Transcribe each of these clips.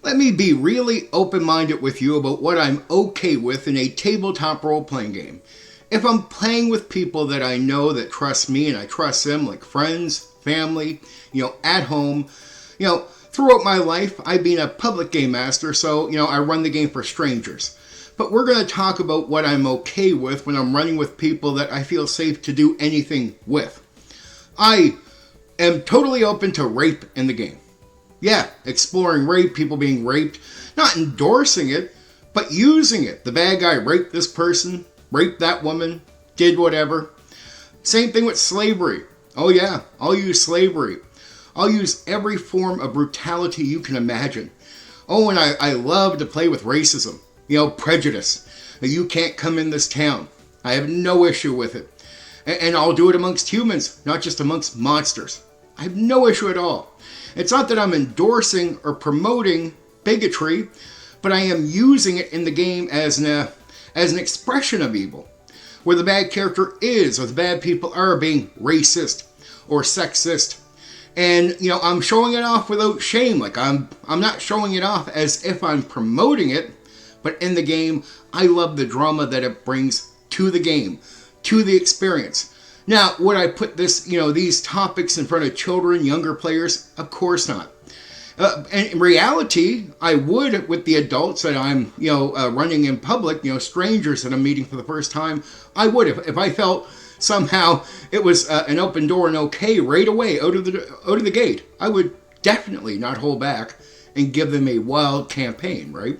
Let me be really open-minded with you about what I'm okay with in a tabletop role-playing game. If I'm playing with people that I know that trust me and I trust them, like friends, family, at home, throughout my life, I've been a public game master, so, I run the game for strangers. But we're going to talk about what I'm okay with when I'm running with people that I feel safe to do anything with. I am totally open to rape in the game. Yeah, exploring rape, people being raped, not endorsing it, but using it. The bad guy raped this person, raped that woman, did whatever. Same thing with slavery. Oh yeah, I'll use slavery. I'll use every form of brutality you can imagine. Oh, and I love to play with racism. Prejudice. You can't come in this town. I have no issue with it. And I'll do it amongst humans, not just amongst monsters. I have no issue at all. It's not that I'm endorsing or promoting bigotry, but I am using it in the game as an expression of evil, where the bad character is, or the bad people are being racist or sexist. And, I'm showing it off without shame. Like, I'm not showing it off as if I'm promoting it, but in the game, I love the drama that it brings to the game, to the experience. Now, would I put these topics in front of children, younger players? Of course not. And in reality, I would with the adults that I'm, running in public, strangers that I'm meeting for the first time. I would if I felt somehow it was an open door and okay right away out of the gate. I would definitely not hold back and give them a wild campaign, right?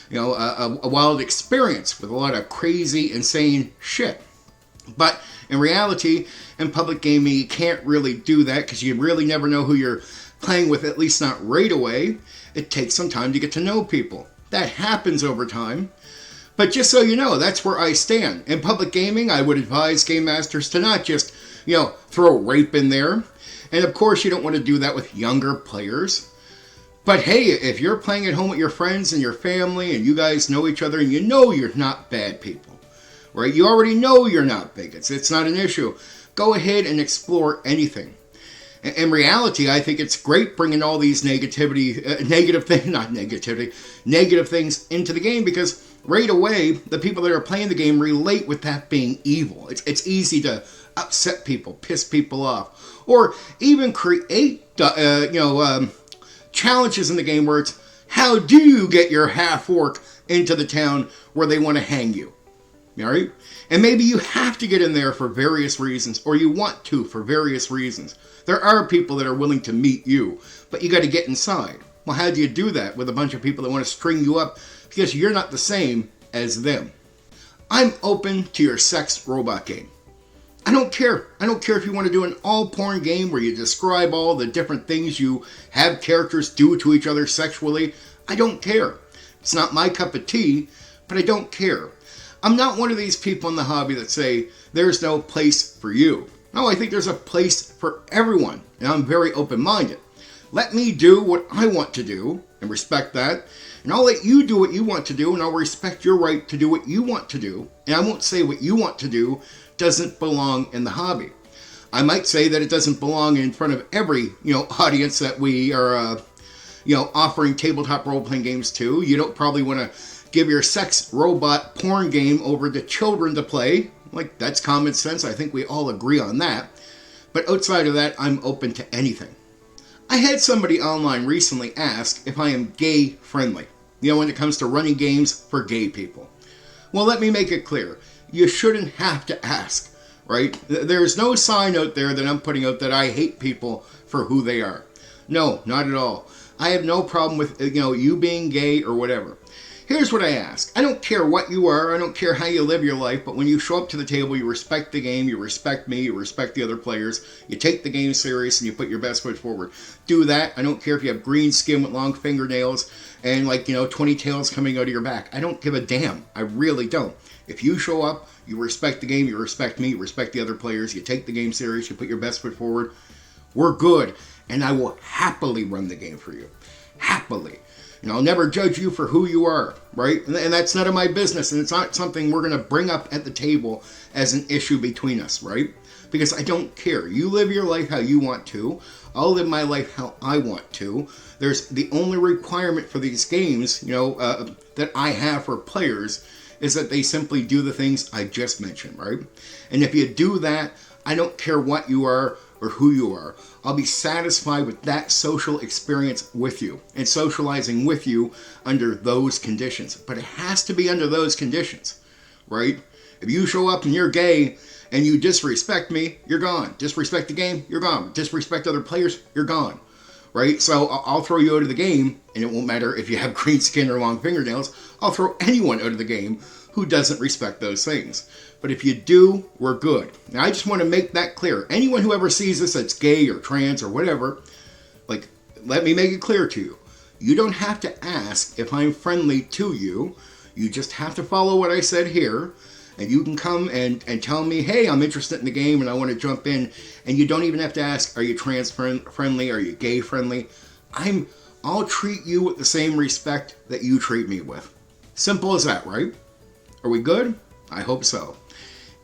A wild experience with a lot of crazy, insane shit. But in reality, in public gaming, you can't really do that because you really never know who you're playing with, at least not right away. It takes some time to get to know people. That happens over time. But just so you know, that's where I stand. In public gaming, I would advise game masters to not just, throw rape in there. And of course, you don't want to do that with younger players. But hey, if you're playing at home with your friends and your family and you guys know each other and you know you're not bad people, right? You already know you're not bigots. It's not an issue. Go ahead and explore anything. In reality, I think it's great bringing all these negative things into the game because right away, the people that are playing the game relate with that being evil. It's easy to upset people, piss people off, or even create, challenges in the game where it's, how do you get your half-orc into the town where they want to hang you? All right? And maybe you have to get in there for various reasons, or you want to for various reasons. There are people that are willing to meet you, but you got to get inside. Well, how do you do that with a bunch of people that want to string you up because you're not the same as them? I'm open to your sex robot game. I don't care. I don't care if you want to do an all-porn game where you describe all the different things you have characters do to each other sexually. I don't care. It's not my cup of tea, but I don't care. I'm not one of these people in the hobby that say, there's no place for you. No, I think there's a place for everyone, and I'm very open-minded. Let me do what I want to do, and respect that, and I'll let you do what you want to do, and I'll respect your right to do what you want to do, and I won't say what you want to do doesn't belong in the hobby. I might say that it doesn't belong in front of every, audience that we are, offering tabletop role-playing games to. You don't probably want to give your sex robot porn game over to children to play. Like, that's common sense. I think we all agree on that. But outside of that, I'm open to anything. I had somebody online recently ask if I am gay-friendly, when it comes to running games for gay people. Well, let me make it clear. You shouldn't have to ask, right? There's no sign out there that I'm putting out that I hate people for who they are. No, not at all. I have no problem with, you being gay or whatever. Here's what I ask. I don't care what you are. I don't care how you live your life. But when you show up to the table, you respect the game. You respect me. You respect the other players. You take the game serious and you put your best foot forward. Do that. I don't care if you have green skin with long fingernails and 20 tails coming out of your back. I don't give a damn. I really don't. If you show up, you respect the game. You respect me. You respect the other players. You take the game serious. You put your best foot forward. We're good. And I will happily run the game for you. Happily. And I'll never judge you for who you are, right? And that's none of my business, and it's not something we're going to bring up at the table as an issue between us, right? Because I don't care. You live your life how you want to. I'll live my life how I want to. There's the only requirement for these games, that I have for players is that they simply do the things I just mentioned, right? And if you do that, I don't care what you are or who you are. I'll be satisfied with that social experience with you and socializing with you under those conditions. But it has to be under those conditions, right? If you show up and you're gay and you disrespect me, you're gone. Disrespect the game, you're gone. Disrespect other players, you're gone, right? So I'll throw you out of the game, and it won't matter if you have green skin or long fingernails. I'll throw anyone out of the game who doesn't respect those things. But if you do, we're good. Now, I just want to make that clear. Anyone who ever sees this that's gay or trans or whatever, let me make it clear to you. You don't have to ask if I'm friendly to you. You just have to follow what I said here. And you can come and tell me, hey, I'm interested in the game and I want to jump in. And you don't even have to ask, are you trans friendly? Are you gay friendly? I'll treat you with the same respect that you treat me with. Simple as that, right? Are we good? I hope so.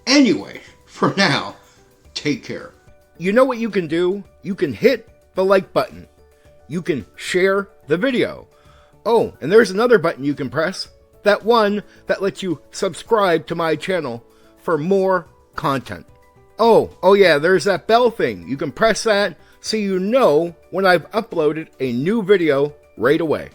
Anyway, for now, take care. You know what you can do? You can hit the like button. You can share the video. Oh, and there's another button you can press. That one that lets you subscribe to my channel for more content. Oh yeah, there's that bell thing. You can press that so you know when I've uploaded a new video right away.